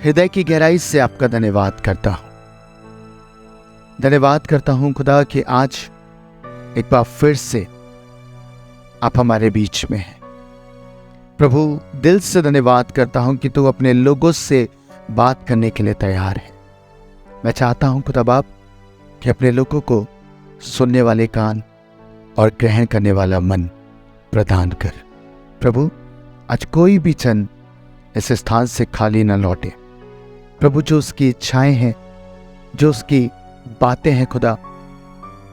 हृदय की गहराई से आपका धन्यवाद करता हूँ। धन्यवाद करता हूँ खुदा कि आज एक बार फिर से आप हमारे बीच में हैं। प्रभु, दिल से धन्यवाद करता हूँ कि तू अपने लोगों से बात करने के लिए तैयार है। मैं चाहता हूँ खुदा बाप कि अपने लोगों को सुनने वाले कान और ग्रहण करने वाला मन प्रदान कर। प्रभु, आज कोई भी जन इस स्थान से खाली न लौटे। प्रभु, जो उसकी इच्छाएं हैं, जो उसकी बातें हैं खुदा,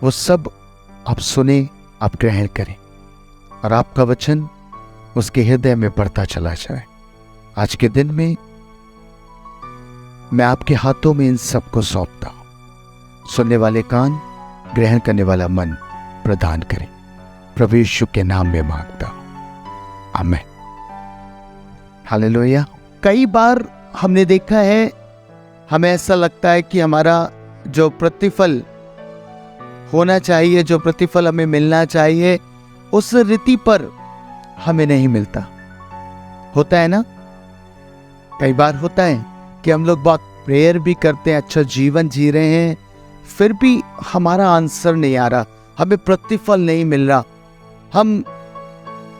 वो सब आप सुने, आप ग्रहण करें और आपका वचन उसके हृदय में बढ़ता चला जाए। आज के दिन में मैं आपके हाथों में इन सबको सौंपता हूं। सुनने वाले कान, ग्रहण करने वाला मन प्रदान करें। प्रभु यीशु के नाम में मांगता हूं, आमीन। हालेलुया। कई बार हमने देखा है, हमें ऐसा लगता है कि हमारा जो प्रतिफल होना चाहिए, जो प्रतिफल हमें मिलना चाहिए, उस रीति पर हमें नहीं मिलता। होता है ना, कई बार होता है कि हम लोग बहुत प्रेयर भी करते हैं, अच्छा जीवन जी रहे हैं, फिर भी हमारा आंसर नहीं आ रहा, हमें प्रतिफल नहीं मिल रहा, हम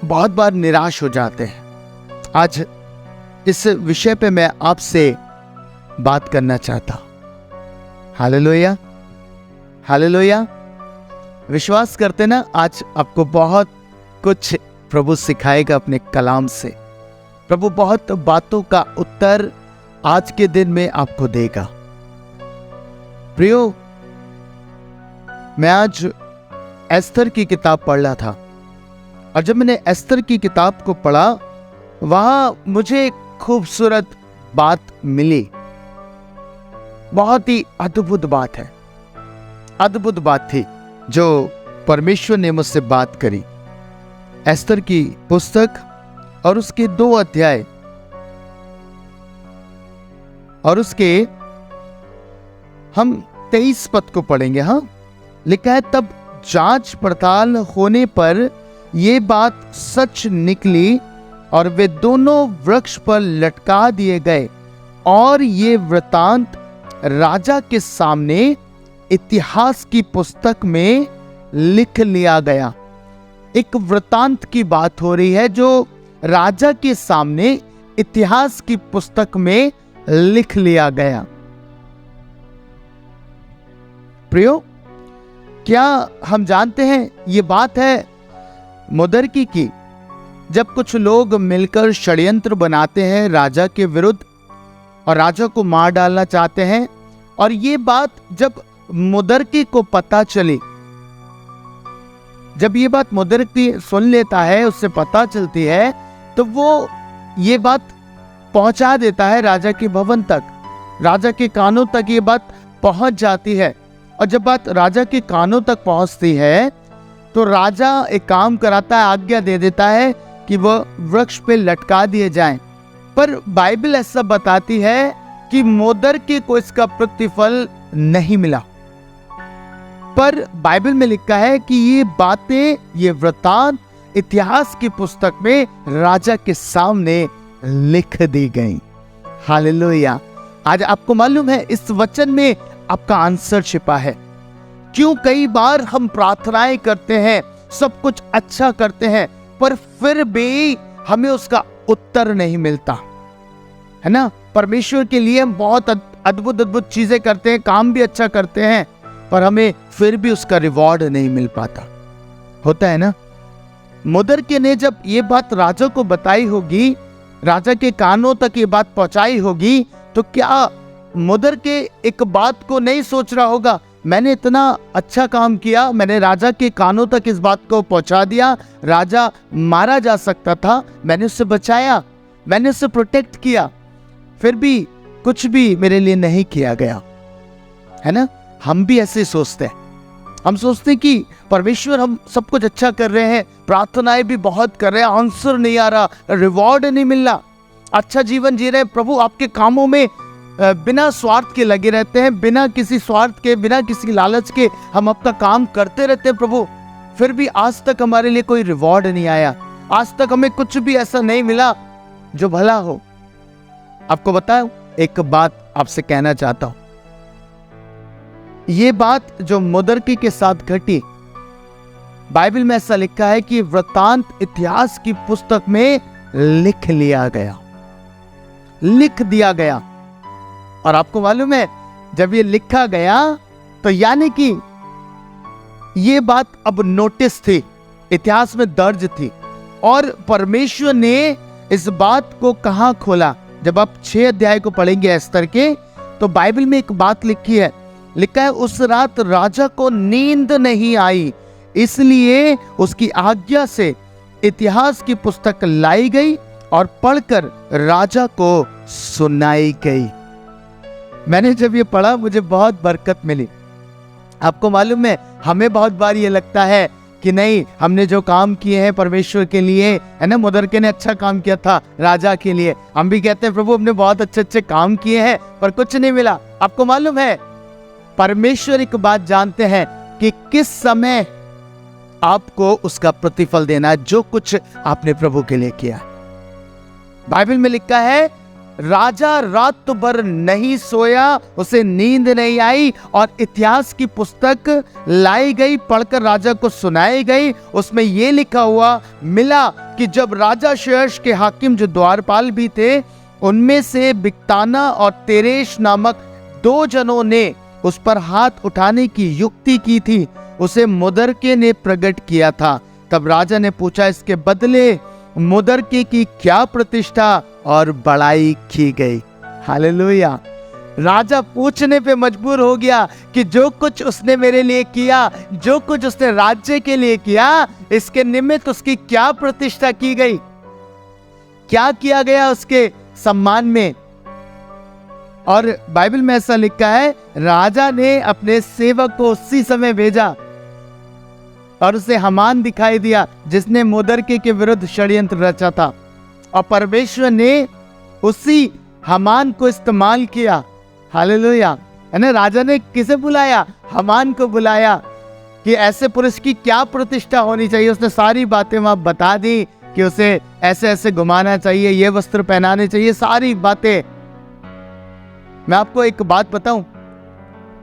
बहुत बार निराश हो जाते हैं। आज इस विषय पे मैं आपसे बात करना चाहता हूं। Hallelujah, hallelujah. विश्वास करते ना, आज आपको बहुत कुछ प्रभु सिखाएगा अपने कलाम से। प्रभु बहुत बातों का उत्तर आज के दिन में आपको देगा। प्रियो, मैं आज एस्तर की किताब पढ़ रहा था और जब मैंने एस्तर की किताब को पढ़ा, वहां मुझे एक खूबसूरत बात मिली। बहुत ही अद्भुत बात है, अद्भुत बात थी जो परमेश्वर ने मुझसे बात करी। एस्तर की पुस्तक और उसके 2 अध्याय और उसके हम 23 पद को पढ़ेंगे। हाँ, लिखा है, तब जांच पड़ताल होने पर यह बात सच निकली और वे दोनों वृक्ष पर लटका दिए गए और ये वृतांत राजा के सामने इतिहास की पुस्तक में लिख लिया गया। एक वृतांत की बात हो रही है जो राजा के सामने इतिहास की पुस्तक में लिख लिया गया। प्रियो, क्या हम जानते हैं ये बात है मुदरकी की, जब कुछ लोग मिलकर षड्यंत्र बनाते हैं राजा के विरुद्ध और राजा को मार डालना चाहते हैं, और ये बात जब मुदरकी को पता चली, जब ये बात मुदरकी सुन लेता है, उससे पता चलती है, तो वो ये बात पहुंचा देता है राजा के भवन तक, राजा के कानों तक ये बात पहुंच जाती है। और जब बात राजा के कानों तक पहुंचती है तो राजा एक काम कराता है, आज्ञा दे देता है कि वह वृक्ष पे लटका दिए जाएं। पर बाइबल ऐसा बताती है कि मुदरकी को इसका प्रतिफल नहीं मिला। पर बाइबल में लिखा है कि ये बातें, ये वृतांत इतिहास की पुस्तक में राजा के सामने लिख दी गई। हालेलुया। आज आपको मालूम है, इस वचन में आपका आंसर छिपा है। क्यों कई बार हम प्रार्थनाएं करते हैं, सब कुछ अच्छा करते हैं, पर फिर भी हमें उसका उत्तर नहीं मिलता, है ना। परमेश्वर के लिए हम बहुत अद्भुत अद्भुत चीजें करते हैं, काम भी अच्छा करते हैं, पर हमें फिर भी उसका रिवॉर्ड नहीं मिल पाता। होता है ना। मुदरकी ने जब ये बात राजा को बताई होगी, राजा के कानों तक ये बात पहुंचाई होगी, तो क्या मुदरकी एक बात को नहीं सोच रहा होगा, मैंने इतना अच्छा काम किया, मैंने राजा के कानों तक इस बात को पहुंचा दिया, राजा मारा जा सकता था, मैंने उससे बचाया, मैंने उससे प्रोटेक्ट किया, फिर भी कुछ भी मेरे लिए नहीं किया गया, है ना। हम भी ऐसे सोचते हैं। हम सोचते हैं कि परमेश्वर, हम सब कुछ अच्छा कर रहे हैं, प्रार्थनाएं भी बहुत कर रहे हैं, आंसर नहीं आ रहा, रिवॉर्ड नहीं मिल रहा, अच्छा जीवन जी रहे हैं, प्रभु आपके कामों में बिना स्वार्थ के लगे रहते हैं, बिना किसी स्वार्थ के, बिना किसी लालच के हम आपका काम करते रहते हैं प्रभु, फिर भी आज तक हमारे लिए कोई रिवॉर्ड नहीं आया, आज तक हमें कुछ भी ऐसा नहीं मिला जो भला हो। आपको बताऊं, एक बात आपसे कहना चाहता हूं। ये बात जो मुदरकी के साथ घटी, बाइबल में ऐसा लिखा है कि वृत्तांत इतिहास की पुस्तक में लिख लिया गया, लिख दिया गया। और आपको मालूम है, जब ये लिखा गया तो यानी कि ये बात अब नोटिस थी, इतिहास में दर्ज थी। और परमेश्वर ने इस बात को कहां खोला? जब आप 6 अध्याय को पढ़ेंगे एस्तर के, तो बाइबल में एक बात लिखी है, लिखा है उस रात राजा को नींद नहीं आई, इसलिए उसकी आज्ञा से इतिहास की पुस्तक लाई गई और पढ़कर राजा को सुनाई गई। मैंने जब ये पढ़ा मुझे बहुत बरकत मिली। आपको मालूम है, हमें बहुत बार ये लगता है कि नहीं, हमने जो काम किए हैं परमेश्वर के लिए, है ना, मुदरके ने अच्छा काम किया था राजा के लिए। हम भी कहते हैं प्रभु हमने बहुत अच्छे अच्छे काम किए हैं पर कुछ नहीं मिला। आपको मालूम है, परमेश्वर एक बात जानते हैं कि किस समय आपको उसका प्रतिफल देना है, जो कुछ आपने प्रभु के लिए किया। बाइबल में लिखा है राजा रात भर नहीं सोया, उसे नींद नहीं आई और इतिहास की पुस्तक लाई गई, पढ़कर राजा को सुनाई गई। उसमें यह लिखा हुआ मिला कि जब राजा शेर्श के हाकिम जो द्वारपाल भी थे, उनमें से बिक्ताना और तेरेश नामक 2 जनों ने उस पर हाथ उठाने की युक्ति की थी, उसे मुदरके ने प्रकट किया था। तब राजा ने पूछा, इसके बदले मुदरके की क्या प्रतिष्ठा और बड़ाई की गई? हालेलुया। राजा पूछने पे मजबूर हो गया कि जो कुछ उसने मेरे लिए किया, जो कुछ उसने राज्य के लिए किया, इसके निमित्त उसकी क्या प्रतिष्ठा की गई, क्या किया गया उसके सम्मान में। और बाइबल में ऐसा लिखा है, राजा ने अपने सेवक को उसी समय भेजा और उसे हामान दिखाई दिया जिसने मुदरके के विरुद्ध षड्यंत्र रचा था। और परमेश्वर ने उसी हामान को इस्तेमाल किया। हालेलुया। है ना, राजा ने किसे बुलाया? हामान को बुलाया कि ऐसे पुरुष की क्या प्रतिष्ठा होनी चाहिए। उसने सारी बातें वहां बता दी कि उसे ऐसे ऐसे घुमाना चाहिए, ये वस्त्र पहनाने चाहिए, सारी बातें। मैं आपको एक बात बताऊं,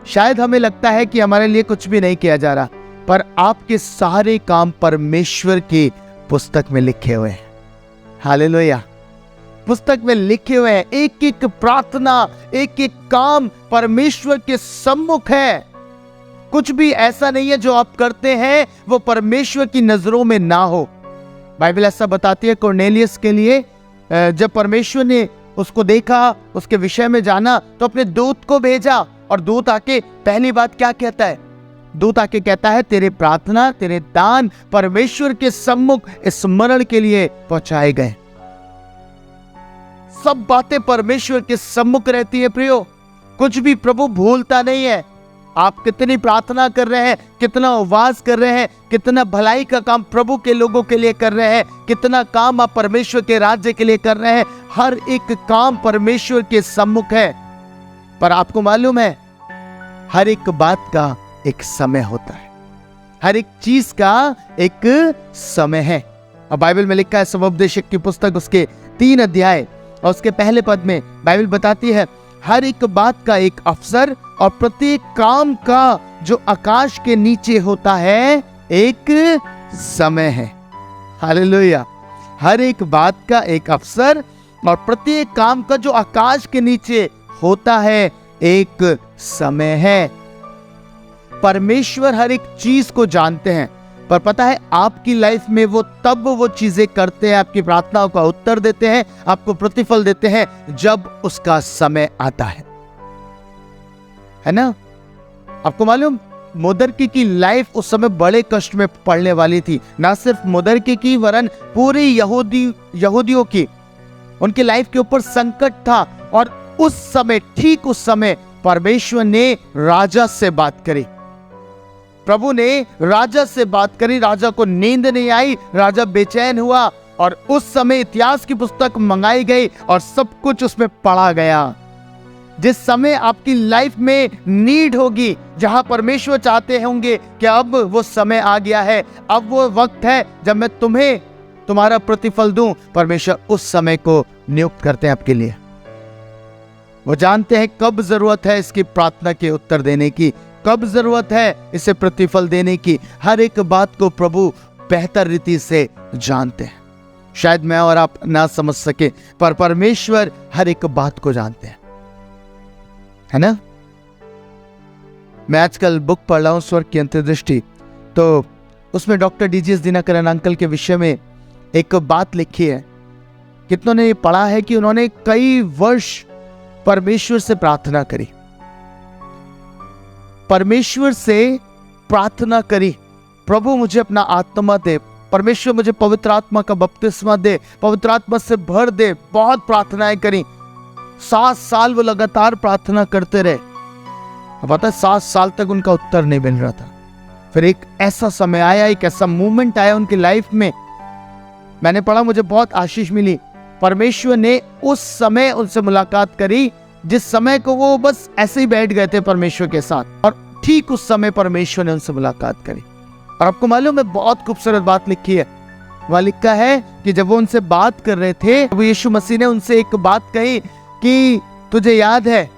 शायद हमें लगता है कि हमारे लिए कुछ भी नहीं किया जा रहा, पर आपके सारे काम परमेश्वर की पुस्तक में लिखे हुए हैं। हालेलुया। पुस्तक में लिखे हुए हैं। एक एक प्रार्थना, एक एक काम परमेश्वर के सम्मुख है। कुछ भी ऐसा नहीं है जो आप करते हैं वो परमेश्वर की नजरों में ना हो। बाइबल ऐसा बताती है कॉर्नेलियस के लिए, जब परमेश्वर ने उसको देखा, उसके विषय में जाना, तो अपने दूत को भेजा। और दूत आके पहली बात क्या कहता है? दूत आके कहता है तेरे प्रार्थना, तेरे दान परमेश्वर के सम्मुख स्मरण के लिए पहुंचाए गए। सब बातें परमेश्वर के सम्मुख रहती है प्रियो। कुछ भी प्रभु भूलता नहीं है। आप कितनी प्रार्थना कर रहे हैं, कितना उपवास कर रहे हैं, कितना भलाई का काम प्रभु के लोगों के लिए कर रहे हैं, कितना काम आप परमेश्वर के राज्य के लिए कर रहे हैं, हर एक काम परमेश्वर के सम्मुख है। पर आपको मालूम है, हर एक बात का एक समय होता है, हर एक चीज का एक समय है। और बाइबल में लिखा है समोपदेशक की पुस्तक उसके 3 अध्याय और उसके पहले पद में बाइबल बताती है, हर एक बात का एक अवसर और प्रत्येक काम का जो आकाश के नीचे होता है एक समय है। हालेलुया। हर एक बात का एक अवसर और प्रत्येक काम का जो आकाश के नीचे होता है एक समय है। परमेश्वर हर एक चीज को जानते हैं, पर पता है आपकी लाइफ में वो तब वो चीजें करते हैं, आपकी प्रार्थनाओं का उत्तर देते हैं, आपको प्रतिफल देते हैं जब उसका समय आता है ना। आपको मालूम, मुदरके की लाइफ उस समय बड़े कष्ट में पड़ने वाली थी। ना सिर्फ मुदरके की वरन पूरी यहूदियों की, उनकी लाइफ के ऊपर संकट था। और उस समय, ठीक उस समय परमेश्वर ने राजा से बात करी, प्रभु ने राजा से बात करी। राजा को नींद नहीं आई, राजा बेचैन हुआ और उस समय इतिहास की पुस्तक मंगाई गई और सब कुछ उसमें पढ़ा गया। जिस समय आपकी लाइफ में नीड होगी, जहां परमेश्वर चाहते होंगे कि अब वो समय आ गया है, अब वो वक्त है जब मैं तुम्हें तुम्हारा प्रतिफल दूं, परमेश्वर उस समय को नियुक्त करते हैं आपके लिए। वो जानते हैं कब जरूरत है इसकी प्रार्थना के उत्तर देने की, कब जरूरत है इसे प्रतिफल देने की। हर एक बात को प्रभु बेहतर रीति से जानते हैं। शायद मैं और आप ना समझ सके, पर परमेश्वर हर एक बात को जानते हैं, है ना। मैं आजकल बुक पढ़ रहा हूं स्वर्ग की अंतर्दृष्टि, तो उसमें डॉक्टर डीजीएस दिनकरन अंकल के विषय में एक बात लिखी है। कितनों ने पढ़ा है कि उन्होंने कई वर्ष परमेश्वर से प्रार्थना करी, परमेश्वर से प्रार्थना करी, प्रभु मुझे अपना आत्मा दे, परमेश्वर मुझे पवित्र आत्मा का बपतिस्मा दे, पवित्र आत्मा से भर दे। बहुत प्रार्थनाएं करी, 7 साल वो लगातार प्रार्थना करते रहे। पता है 7 साल तक उनका उत्तर नहीं मिल रहा था। फिर एक ऐसा समय आया, एक ऐसा मूवमेंट आया उनकी लाइफ में, मैंने पढ़ा, मुझे बहुत आशीष मिली। परमेश्वर ने उस समय उनसे मुलाकात करी जिस समय को वो बस ऐसे ही बैठ गए थे परमेश्वर के साथ, और ठीक उस समय परमेश्वर ने उनसे मुलाकात करी। और आपको मालूम है, बहुत खूबसूरत बात लिखी है। वहां लिखा है कि जब वो उनसे बात कर रहे थे, वो यीशु मसीह ने उनसे एक बात कही कि तुझे याद है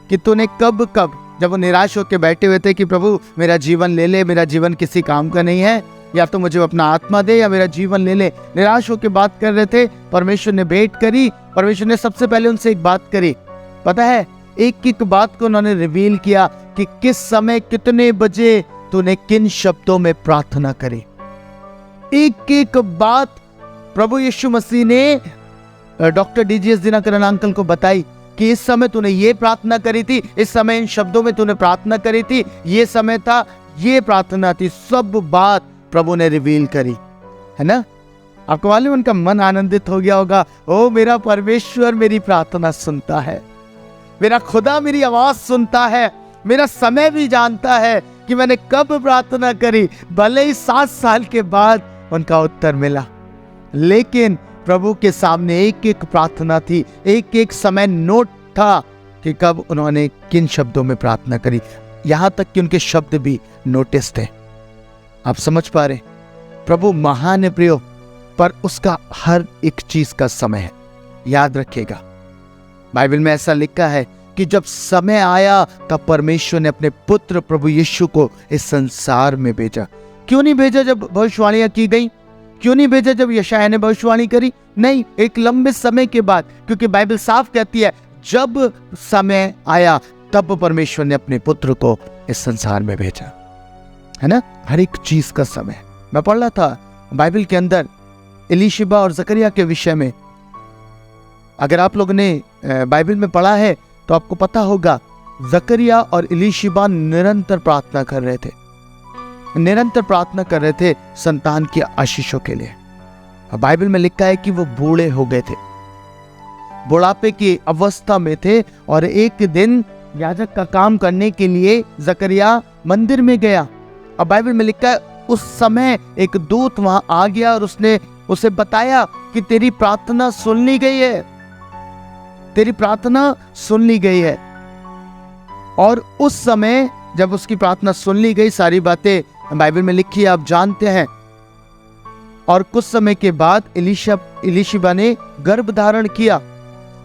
कि तूने कब कब, जब वो निराश होकर बैठे हुए थे कि प्रभु मेरा जीवन ले ले, मेरा जीवन किसी काम का नहीं है, या तो मुझे अपना आत्मा दे या मेरा जीवन ले ले, निराश होकर बात कर रहे थे। परमेश्वर ने भेंट करी, परमेश्वर ने सबसे पहले उनसे एक बात करी। पता है, एक एक बात को उन्होंने रिवील किया कि किस समय कितने बजे तूने किन शब्दों में प्रार्थना करी। एक एक बात प्रभु यीशु मसीह ने डॉक्टर डीजीएस दिनकरन अंकल को बताई कि इस समय तूने ये प्रार्थना करी थी, इस समय इन शब्दों में तूने प्रार्थना करी थी, ये समय था, ये प्रार्थना थी। सब बात प्रभु ने रिवील करी, है ना। आपको मालूम, उनका मन आनंदित हो गया होगा। ओ मेरा परमेश्वर मेरी प्रार्थना सुनता है, मेरा खुदा मेरी आवाज सुनता है, मेरा समय भी जानता है कि मैंने कब प्रार्थना करी। भले ही 7 साल के बाद उनका उत्तर मिला, लेकिन प्रभु के सामने एक एक प्रार्थना थी, एक एक समय नोट था कि कब उन्होंने किन शब्दों में प्रार्थना करी। यहां तक कि उनके शब्द भी नोटिस थे। आप समझ पा रहे, प्रभु महान है प्रियो, पर उसका हर एक चीज का समय है। याद रखिएगा, बाइबल में ऐसा लिखा है कि जब समय आया तब परमेश्वर ने अपने पुत्र प्रभु यीशु को इस संसार में भेजा। क्यों नहीं भेजा जब भविष्यवाणियां की गई? क्यों नहीं भेजा जब यशायाह ने भविष्यवाणी करी? नहीं, एक लंबे समय के बाद, क्योंकि बाइबल साफ कहती है जब समय आया तब परमेश्वर ने अपने पुत्र को इस संसार में भेजा, है ना। हर एक चीज का समय। मैं पढ़ रहा था बाइबल के अंदर एलीशिबा और जकरिया के विषय में। अगर आप लोगों ने बाइबल में पढ़ा है तो आपको पता होगा, जकरिया और एलीशिबा निरंतर प्रार्थना कर रहे थे, निरंतर प्रार्थना कर रहे थे संतान की आशीषों के लिए। बाइबल में लिखा है कि वो बूढ़े हो गए थे, बुढ़ापे की अवस्था में थे, और एक दिन याजक का काम करने के लिए जकरिया मंदिर में गया। अब बाइबल में लिखा है उस समय एक दूत वहां आ गया और उसने उसे बताया कि तेरी प्रार्थना सुन ली गई है, तेरी प्रार्थना सुन ली गई है। और उस समय जब उसकी प्रार्थना सुन ली गई, सारी बातें बाइबल में लिखी है, आप जानते हैं। और कुछ समय के बाद एलीशिबा ने गर्भ धारण किया।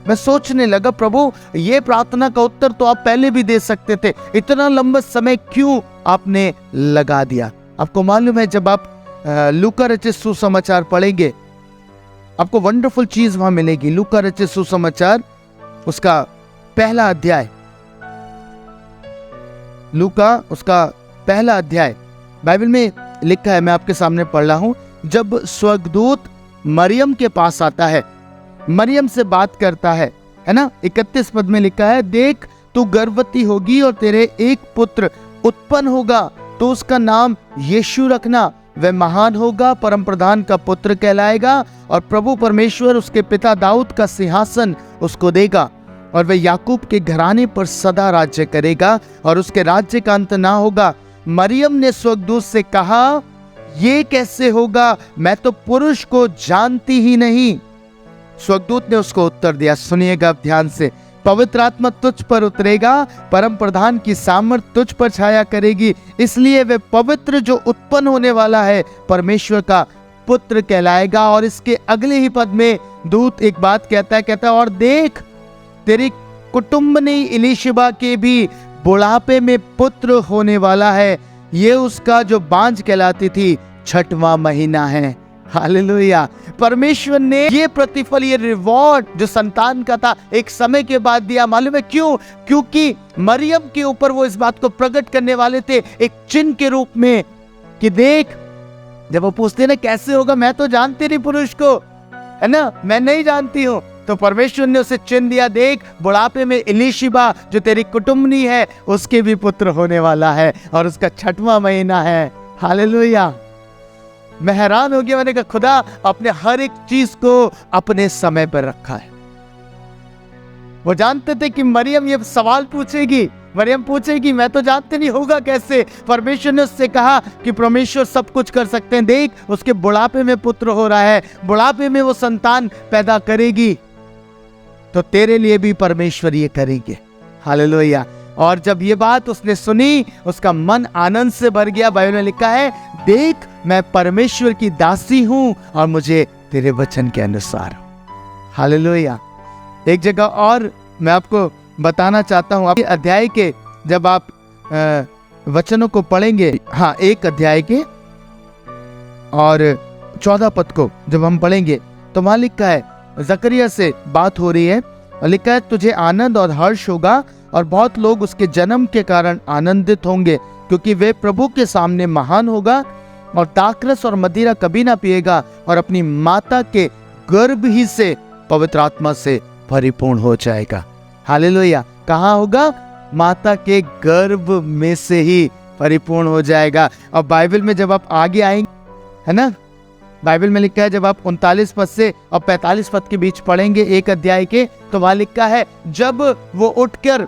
मैं सोचने लगा, प्रभु ये प्रार्थना का उत्तर तो आप पहले भी दे सकते थे, इतना लंबा समय क्यों आपने लगा दिया? आपको मालूम है, जब आप लूका रचित सुसमाचार पढ़ेंगे, आपको वंडरफुल चीज वहां मिलेगी। लूका रचित सुसमाचार उसका पहला अध्याय, लूका उसका पहला अध्याय, बाइबल में लिखा है, मैं आपके सामने पढ़ रहा हूं। जब स्वर्गदूत मरियम के पास आता है, मरियम से बात करता है ना, 31 पद में लिखा है, देख तू गर्भवती होगी और तेरे एक पुत्र उत्पन्न होगा, तो उसका नाम यीशु रखना। वह महान होगा, परम प्रधान का पुत्र कहलाएगा, और प्रभु परमेश्वर उसके पिता दाऊद का सिंहासन उसको देगा, और वह याकूब के घराने पर सदा राज्य करेगा, और उसके राज्य का अंत ना होगा। मरियम ने स्वर्गदूत से कहा, ये कैसे होगा, मैं तो पुरुष को जानती ही नहीं। स्वर्गदूत ने उसको उत्तर दिया, सुनिएगा ध्यान से, पवित्र आत्मा तुझ पर उतरेगा, परम प्रधान की सामर्थ तुझ पर छाया करेगी, इसलिए वे पवित्र जो उत्पन्न होने वाला है परमेश्वर का पुत्र कहलाएगा। और इसके अगले ही पद में दूत एक बात कहता है, और देख तेरी कुटुम्बनी इलीशिबा के भी बुढ़ापे में पुत्र होने वाला है। ये उसका जो बांझ कहलाती थी 6वां महीना है। हालेलुया। परमेश्वर ने ये प्रतिफल, ये रिवॉर्ड जो संतान का था एक समय के बाद दिया। मालूम है क्यों? क्योंकि मरियम के ऊपर वो इस बात को प्रकट करने वाले थे एक चिन्ह के रूप में कि देख, जब वो पूछते ना कैसे होगा, मैं तो जानती नहीं पुरुष को, है ना, मैं नहीं जानती हूँ, तो परमेश्वर ने उसे चिन्ह दिया, देख बुढ़ापे में इलीशिबा जो तेरी कुटुम्बनी है उसके भी पुत्र होने वाला है और उसका 6वां महीना है। हालेलुया। मैं हैरान हो गया, मैंने कहा खुदा अपने हर एक चीज को अपने समय पर रखा है। वो जानते थे कि मरियम ये सवाल पूछेगी, मरियम पूछेगी मैं तो जानते नहीं होगा कैसे। परमेश्वर ने उससे कहा कि परमेश्वर सब कुछ कर सकते हैं, देख उसके बुढ़ापे में पुत्र हो रहा है, बुढ़ापे में वो संतान पैदा करेगी, तो तेरे लिए भी परमेश्वर ये करेंगे। हालेलुया। और जब ये बात उसने सुनी उसका मन आनंद से भर गया। बाइबल में लिखा है, देख मैं परमेश्वर की दासी हूं और मुझे तेरे वचन के अनुसार। हालेलुया। एक जगह और मैं आपको बताना चाहता हूं, आपके अध्याय के जब आप वचनों को पढ़ेंगे, हाँ 1 अध्याय के और 14 पद को जब हम पढ़ेंगे तो वहां लिखा है, जकरिया से बात हो रही है और लिखा है, तुझे आनंद और हर्ष होगा और बहुत लोग उसके जन्म के कारण आनंदित होंगे, क्योंकि वे प्रभु के सामने महान होगा और दाखरस और मदिरा कभी ना पिएगा और अपनी माता के गर्भ ही से पवित्र आत्मा से परिपूर्ण हो जाएगा। हालेलुया। कहाँ होगा? माता के गर्भ में से ही परिपूर्ण हो जाएगा। और बाइबल में जब आप आगे आएंगे, है ना, बाइबल में लिखा है, जब आप 39 पद से और 45 पद के बीच पढ़ेंगे 1 अध्याय के, तो वहां लिखा है, जब वो उठकर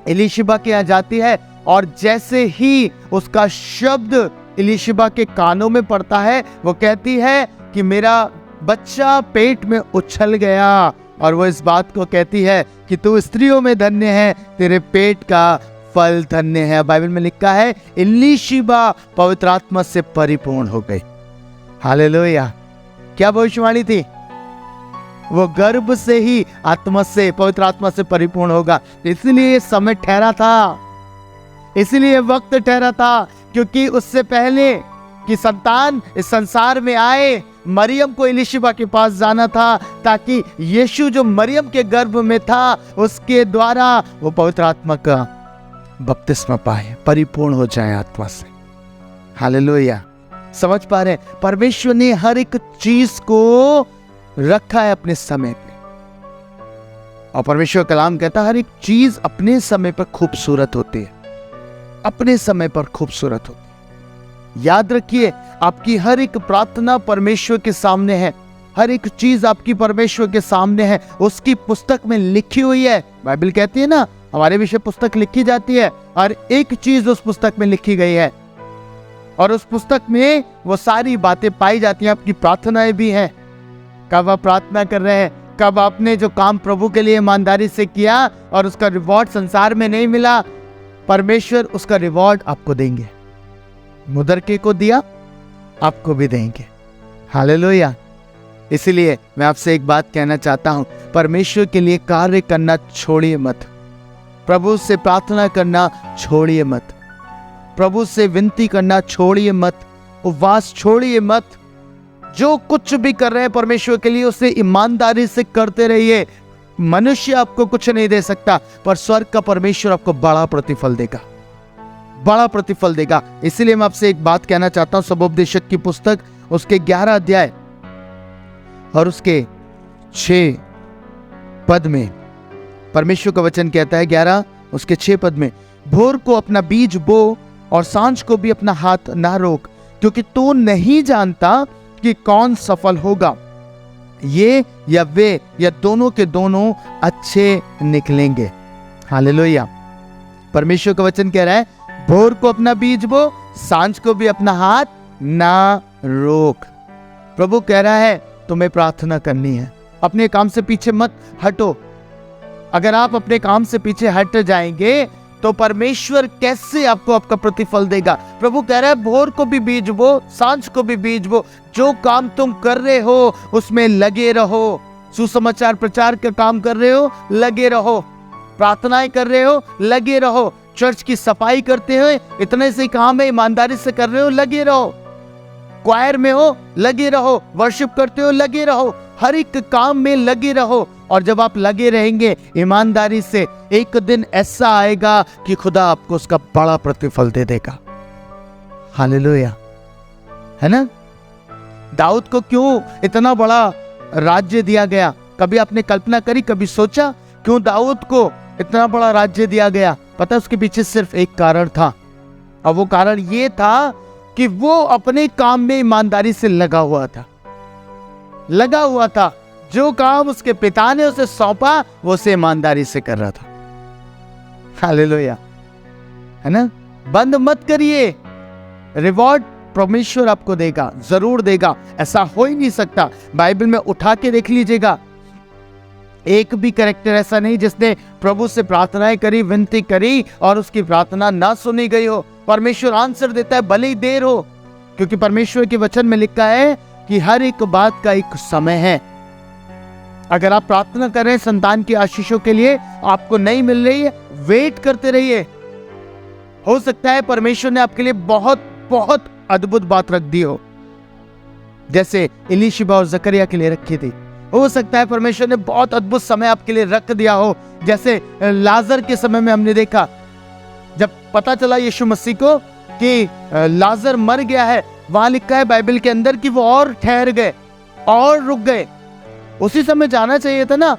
इलीशिबा के यहाँ जाती है और जैसे ही उसका शब्द इलीशिबा के कानों में पड़ता है, वो कहती है कि मेरा बच्चा पेट में उछल गया, और वो इस बात को कहती है कि तू स्त्रियों में धन्य है, तेरे पेट का फल धन्य है। बाइबल में लिखा है, इलीशिबा पवित्र आत्मा से परिपूर्ण हो गई। हालेलुया। क्या भविष्यवाणी थी? वो गर्भ से ही आत्मा से, पवित्र आत्मा से परिपूर्ण होगा। इसलिए समय ठहरा था, इसलिए वक्त ठहरा था, क्योंकि उससे पहले कि संतान इस संसार में आए, मरियम को इलीशिबा के पास जाना था, ताकि यीशु जो मरियम के गर्भ में था उसके द्वारा वो पवित्र आत्मा का बपतिस्मा पाए, परिपूर्ण हो जाए आत्मा से। हालेलुया। समझ पा रहे हैं? परमेश्वर ने हर एक चीज को रखा है अपने समय पे, और परमेश्वर कलाम कहता है हर एक चीज अपने समय पर खूबसूरत होती है, अपने समय पर खूबसूरत होती है। याद रखिए, आपकी हर एक प्रार्थना परमेश्वर के सामने है, हर एक चीज आपकी परमेश्वर के सामने है, उसकी पुस्तक में लिखी हुई है। बाइबल कहती है ना, हमारे विषय पुस्तक लिखी जाती है, हर एक चीज उस पुस्तक में लिखी गई है, और उस पुस्तक में वो सारी बातें पाई जाती हैं। आपकी प्रार्थनाएं भी हैं, कब आप प्रार्थना कर रहे हैं, कब आपने जो काम प्रभु के लिए ईमानदारी से किया और उसका रिवॉर्ड संसार में नहीं मिला, परमेश्वर उसका रिवॉर्ड आपको देंगे। मुदरके को दिया, आपको भी देंगे। हालेलुया। इसलिए मैं आपसे एक बात कहना चाहता हूं, परमेश्वर के लिए कार्य करना छोड़िए मत, प्रभु से प्रार्थना करना छोड़िए मत, प्रभु से विनती करना छोड़िए मत, उपवास छोड़िए मत। जो कुछ भी कर रहे हैं परमेश्वर के लिए उसे ईमानदारी से करते रहिए। मनुष्य आपको कुछ नहीं दे सकता, पर स्वर्ग का परमेश्वर आपको बड़ा प्रतिफल देगा, बड़ा प्रतिफल देगा। इसलिए मैं आपसे एक बात कहना चाहता हूं, सबोपदेशक की पुस्तक उसके 11 अध्याय और उसके 6 पद में परमेश्वर का वचन कहता है, 11 उसके 6 पद में, भोर को अपना बीज बो और सांझ को भी अपना हाथ ना रोक, क्योंकि तू नहीं जानता कि कौन सफल होगा, ये या वे या दोनों के दोनों अच्छे निकलेंगे। हालेलुया। परमेश्वर का वचन कह रहा है, भोर को अपना बीज बो, सांझ को भी अपना हाथ ना रोक। प्रभु कह रहा है तुम्हें प्रार्थना करनी है, अपने काम से पीछे मत हटो। अगर आप अपने काम से पीछे हट जाएंगे तो परमेश्वर कैसे आपको आपका प्रतिफल देगा? प्रभु कह रहा है भोर को भी बीज बो, सांझ को भी बीज बो, जो काम तुम कर रहे हो उसमें लगे रहो। सुसमाचार प्रचार का काम कर रहे हो, लगे रहो। प्रार्थनाएं कर रहे हो, लगे रहो। चर्च की सफाई करते हुए इतने से काम है, ईमानदारी से कर रहे हो, लगे रहो। क्वायर में हो, लगे रहो। वर्शिप करते हो, लगे रहो। हर एक काम में लगे रहो। और जब आप लगे रहेंगे ईमानदारी से, एक दिन ऐसा आएगा कि खुदा आपको उसका बड़ा प्रतिफल दे देगा। हालेलुया, है ना। दाऊद को क्यों इतना बड़ा राज्य दिया गया? कभी आपने कल्पना करी, कभी सोचा क्यों दाऊद को इतना बड़ा राज्य दिया गया? पता है उसके पीछे सिर्फ एक कारण था, और वो कारण ये था कि वो अपने काम में ईमानदारी से लगा हुआ था। जो काम उसके पिता ने उसे सौंपा वो उसे ईमानदारी से कर रहा था। हालेलुया, है ना। बंद मत करिए, रिवॉर्ड परमेश्वर आपको देगा, जरूर देगा। ऐसा हो ही नहीं सकता। बाइबल में उठा के देख लीजिएगा, एक भी कैरेक्टर ऐसा नहीं जिसने प्रभु से प्रार्थनाएं करी, विनती करी और उसकी प्रार्थना ना सुनी गई हो। परमेश्वर आंसर देता है, भले ही देर हो, क्योंकि परमेश्वर के वचन में लिखा है कि हर एक बात का एक समय है। अगर आप प्रार्थना कर रहे हैं संतान की आशीषों के लिए, आपको नहीं मिल रही है, वेट करते रहिए। हो सकता है परमेश्वर ने आपके लिए बहुत बहुत अद्भुत बात रख दी हो, जैसे इलीशिबा और जकरिया के लिए रखी थी। हो सकता है परमेश्वर ने बहुत अद्भुत समय आपके लिए रख दिया हो, जैसे लाजर के समय में हमने देखा, जब पता चला यीशु मसीह को कि लाजर मर गया है, वहां लिखा है बाइबल के अंदर कि वो और ठहर गए और रुक गए। उसी समय जाना चाहिए था ना।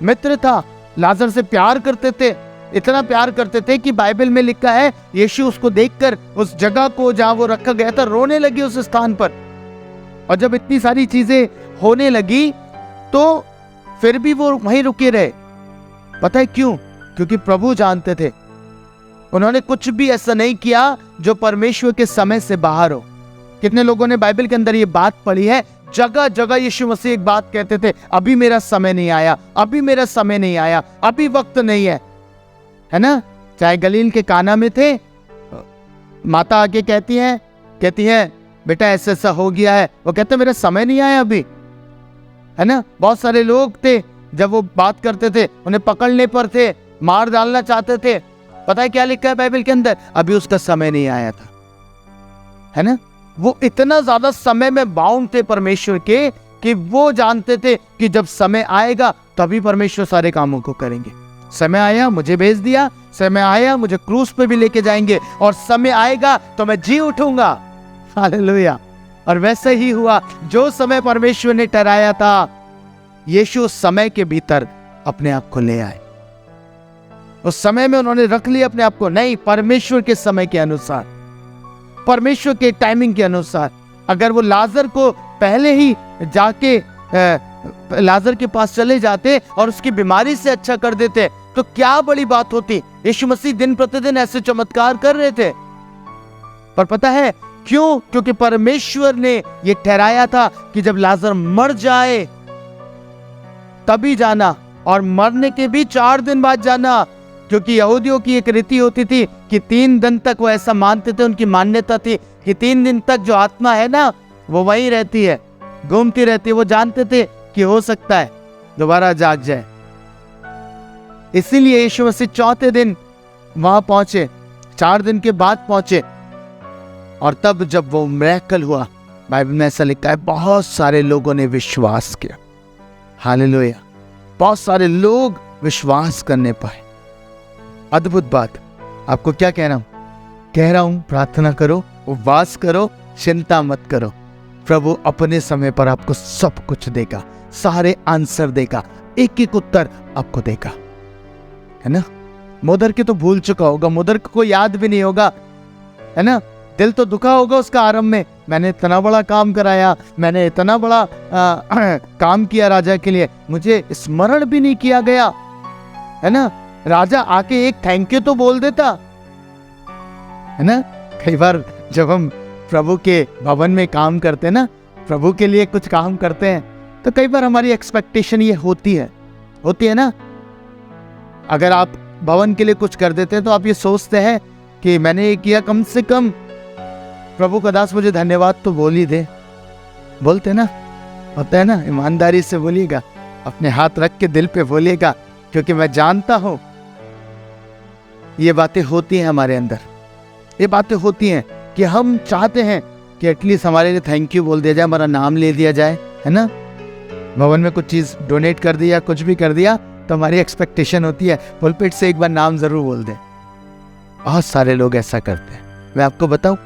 मित्र था, लाजर से प्यार करते थे, इतना प्यार करते थे कि बाइबल में लिखा है यीशु उसको देखकर उस जगह को जहां वो रखा गया था रोने लगी उस स्थान पर। और जब इतनी सारी चीजें होने लगी तो फिर भी वो वहीं रुके रहे। पता है क्यों? क्योंकि प्रभु जानते थे। उन्होंने कुछ भी ऐसा नहीं किया जो परमेश्वर के समय से बाहर हो। कितने लोगों ने बाइबल के अंदर ये बात पढ़ी है, जगह जगह यीशु मसीह एक बात कहते थे, अभी मेरा समय नहीं आया, अभी मेरा समय नहीं आया, अभी वक्त नहीं है ना। चाहे गलील के काना में थे, माता आके कहती है बेटा ऐसा ऐसा हो गया है, वो कहते मेरा समय नहीं आया अभी, है ना। बहुत सारे लोग थे, जब वो बात करते थे उन्हें पकड़ने पर थे, मार डालना चाहते थे। पता है क्या लिखा है बाइबल के अंदर? अभी उसका समय नहीं आया था, है ना। वो इतना ज्यादा समय में बाउंड थे परमेश्वर के कि वो जानते थे कि जब समय आएगा तभी परमेश्वर सारे कामों को करेंगे। समय आया, मुझे भेज दिया, समय आया, मुझे क्रूस पे भी लेके जाएंगे, और समय आएगा तो मैं जी उठूंगा। हालेलुया। और वैसे ही हुआ, जो समय परमेश्वर ने ठहराया था, यीशु उस समय के भीतर अपने आप को ले आए। उस समय में उन्होंने रख लिया अपने आप को, नहीं, परमेश्वर के समय के अनुसार, परमेश्वर के टाइमिंग के अनुसार। अगर वो लाजर को पहले ही जाके लाजर के पास चले जाते और उसकी बीमारी से अच्छा कर देते तो क्या बड़ी बात होती। यीशु मसीह दिन प्रतिदिन ऐसे चमत्कार कर रहे थे, पर पता है क्यों? क्योंकि परमेश्वर ने यह ठहराया था कि जब लाजर मर जाए तभी जाना, और मरने के भी 4 दिन बाद जाना। क्योंकि यहूदियों की एक रीति होती थी कि 3 दिन तक वो ऐसा मानते थे, उनकी मान्यता थी कि 3 दिन तक जो आत्मा है ना वो वहीं रहती है, घूमती रहती है। वो जानते थे कि हो सकता है दोबारा जाग जाए। इसीलिए यीशु मसीह 4थे दिन वहां पहुंचे, 4 दिन के बाद पहुंचे, और तब जब वो मिरेकल हुआ, बाइबल में ऐसा लिखा है बहुत सारे लोगों ने विश्वास किया। हालेलुया। बहुत सारे लोग विश्वास करने पाए। अद्भुत बात। आपको क्या कह रहा हूं? प्रार्थना करो, उपवास करो, चिंता मत करो। प्रभु अपने समय पर आपको सब कुछ देगा, सारे आंसर देगा, एक एक उत्तर आपको देगा, है ना। मोदर के तो भूल चुका होगा, मोदर को याद भी नहीं होगा, है ना। दिल तो दुखा होगा उसका आरंभ में, मैंने इतना बड़ा काम कराया, मैंने इतना बड़ा काम किया राजा के लिए, मुझे स्मरण भी नहीं किया गया, है ना। राजा आके एक थैंक यू तो बोल देता, है ना। कई बार जब हम प्रभु के भवन में काम करते हैं ना, प्रभु के लिए कुछ काम करते हैं, तो कई बार हमारी एक्सपेक्टेशन ये होती है ना। अगर आप भवन के लिए कुछ कर देते हैं तो आप ये सोचते हैं कि मैंने ये किया, कम से कम प्रभु का दास मुझे धन्यवाद तो बोल ही दे। बोलते ना, होता है ना। ईमानदारी से बोलिएगा, अपने हाथ रख के दिल पे बोलिएगा, क्योंकि मैं जानता हूं ये बातें होती हैं हमारे अंदर, ये बातें होती हैं कि हम चाहते हैं कि एटलीस्ट हमारे लिए थैंक यू बोल दिया जाए, हमारा नाम ले दिया जाए, है ना। भवन में कुछ चीज़ डोनेट कर दिया, कुछ भी कर दिया, तो हमारी एक्सपेक्टेशन होती है पुलपिट से एक बार नाम ज़रूर बोल दें। बहुत सारे लोग ऐसा करते हैं। मैं आपको बताऊं,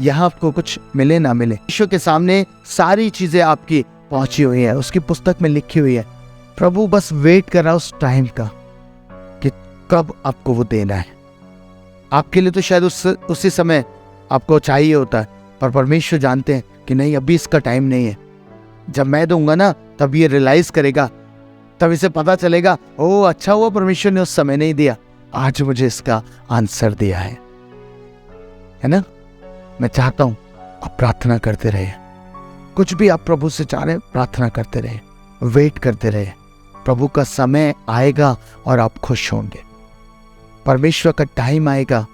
यहाँ आपको कुछ मिले ना मिले, ईश्वर के सामने सारी चीज़ें आपकी पहुंची हुई है, उसकी पुस्तक में लिखी हुई है। प्रभु बस वेट कर रहा उस टाइम का कि कब आपको वो देना है। आपके लिए तो शायद उसी समय आपको चाहिए होता है, पर परमेश्वर जानते हैं कि नहीं, अभी इसका टाइम नहीं है। जब मैं दूंगा ना, तब ये रियलाइज करेगा, तब इसे पता चलेगा, ओ अच्छा हुआ परमेश्वर ने उस समय नहीं दिया, आज मुझे इसका आंसर दिया है ना। मैं चाहता हूं आप प्रार्थना करते रहे, कुछ भी आप प्रभु से चाह रहे हैं, प्रार्थना करते रहे, वेट करते रहे। प्रभु का समय आएगा और आप खुश होंगे। परमेश्वर का टाइम आएगा।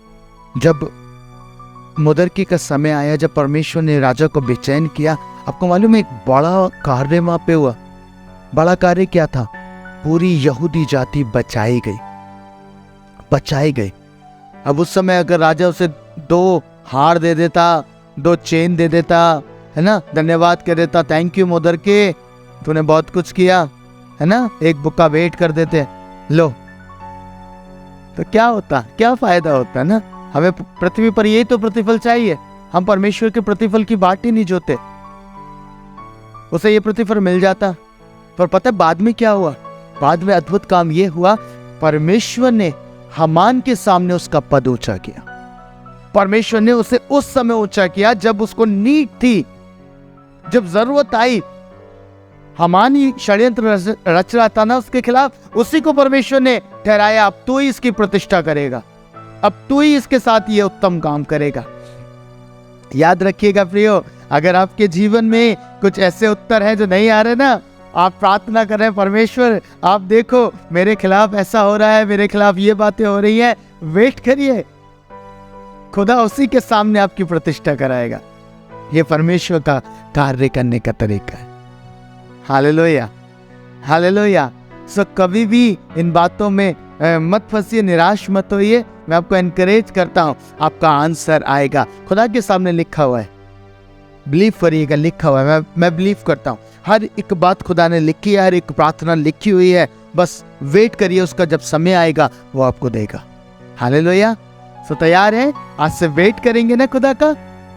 जब मुदरकी का समय आया, जब परमेश्वर ने राजा को बेचैन किया, आपको मालूम है एक बड़ा कार्य वहां पे हुआ। बड़ा कार्य क्या था? पूरी यहूदी जाति बचाई गई। अब उस समय अगर राजा उसे 2 हार दे देता, 2 चेन दे देता, है ना, धन्यवाद कह देता, थैंक यू मुदरके, तूने बहुत कुछ किया, है ना, एक बुक का वेट कर देते, लो, तो क्या होता, क्या फायदा होता ना। हमें पृथ्वी पर यही तो प्रतिफल चाहिए। हम परमेश्वर के प्रतिफल की बाट ही नहीं जोते, उसे ये प्रतिफल मिल जाता। पर पता है बाद में क्या हुआ? बाद में अद्भुत काम ये हुआ, परमेश्वर ने हामान के सामने उसका पद ऊंचा किया। परमेश्वर ने उसे उस समय ऊंचा किया जब उसको नीड थी, जब जरूरत आई। हामान ही षड्यंत्र रच रहा था ना उसके खिलाफ, उसी को परमेश्वर ने ठहराया, अब तू ही इसकी प्रतिष्ठा करेगा, अब तू ही इसके साथ ये उत्तम काम करेगा। याद रखिएगा प्रियो, अगर आपके जीवन में कुछ ऐसे उत्तर हैं जो नहीं आ रहे ना, आप प्रार्थना कर रहे हैं, परमेश्वर आप देखो मेरे खिलाफ ऐसा हो रहा है, मेरे खिलाफ ये बातें हो रही हैं, वेट करिए, खुदा उसी के सामने आपकी प्रतिष्ठा कराएगा। ये परमेश्वर का कार्य करने का तरीका है। Hallelujah, hallelujah. सो कभी भी इन बातों में मत फंसिए, निराश मत होइए। मैं आपको एनकरेज करता हूं, आपका आंसर आएगा। खुदा के सामने लिखा हुआ है, बिलीव करिएगा, लिखा हुआ है। मैं बिलीव करता हूं, हर एक बात खुदा ने लिखी है, हर एक प्रार्थना लिखी हुई है। बस वेट करिए, उसका जब समय आएगा वो आपको देगा। हालेलुया। सो तैयार है? आज से वेट करेंगे ना खुदा का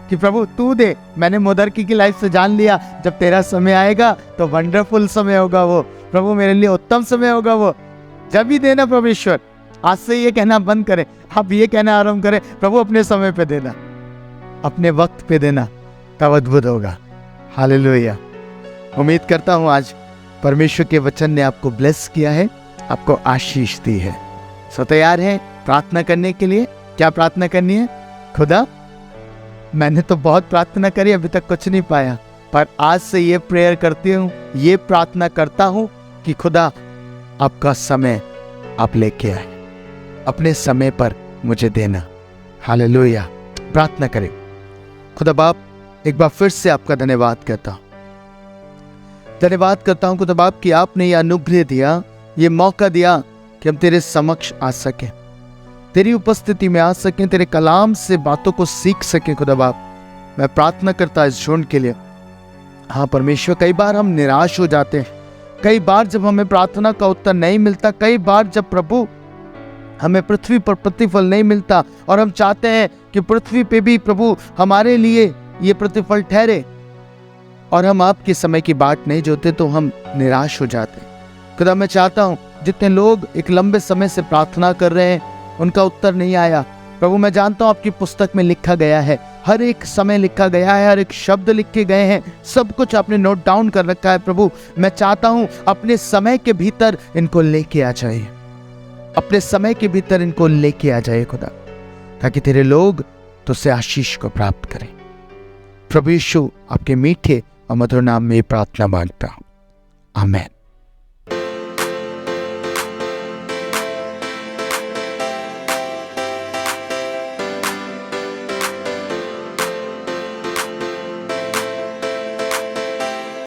कि प्रभु तू दे। मैंने मुदरकी की लाइफ से जान लिया, जब तेरा समय आएगा तो वंडरफुल समय होगा वो, प्रभु मेरे लिए उत्तम समय होगा वो। जब ही देना परमेश्वर। आज से ये कहना बंद करें, आप ये कहना आरंभ करें, प्रभु अपने समय पे देना, अपने वक्त पे देना, तब अद्भुत होगा। हालेलुया। उम्मीद करता हूँ आज परमेश्वर के वचन ने आपको ब्लेस किया है, आपको आशीष दी है। सो तैयार है प्रार्थना करने के लिए? क्या प्रार्थना करनी है? खुदा मैंने तो बहुत प्रार्थना करी, अभी तक कुछ नहीं पाया, पर आज से ये प्रेयर करती हूँ, ये प्रार्थना करता हूँ कि खुदा आपका समय आप लेके आए, अपने समय पर मुझे देना। हालेलुया। प्रार्थना करें। खुदा बाप, एक बार फिर से आपका धन्यवाद करता हूँ, धन्यवाद करता हूँ खुदा बाप कि आपने ये अनुग्रह दिया, ये मौका दिया कि हम तेरे समक्ष आ सकें, तेरी उपस्थिति में आ सकें, तेरे कलाम से बातों को सीख सकें। खुदा बाप, मैं प्रार्थना करता इस झुंड के लिए। हाँ परमेश्वर, कई बार हम निराश हो जाते हैं, कई बार जब हमें प्रार्थना का उत्तर नहीं मिलता, कई बार जब प्रभु हमें पृथ्वी पर प्रतिफल नहीं मिलता और हम चाहते हैं कि पृथ्वी पे भी प्रभु हमारे लिए ये प्रतिफल ठहरे और हम आपके समय की बाट नहीं जोते, तो हम निराश हो जाते हैं। खुदा मैं चाहता हूँ जितने लोग एक लंबे समय से प्रार्थना कर रहे हैं, उनका उत्तर नहीं आया, प्रभु मैं जानता हूँ आपकी पुस्तक में लिखा गया है, हर एक समय लिखा गया है, हर एक शब्द लिखे गए हैं, सब कुछ आपने नोट डाउन कर रखा है। प्रभु मैं चाहता हूँ अपने समय के भीतर इनको लेके आ जाए, अपने समय के भीतर इनको लेके आ जाए खुदा, ताकि तेरे लोग तुझसे आशीष को प्राप्त करें। प्रभु यीशु आपके मीठे और मधुर नाम में प्रार्थना मांगता हूँ, आमीन।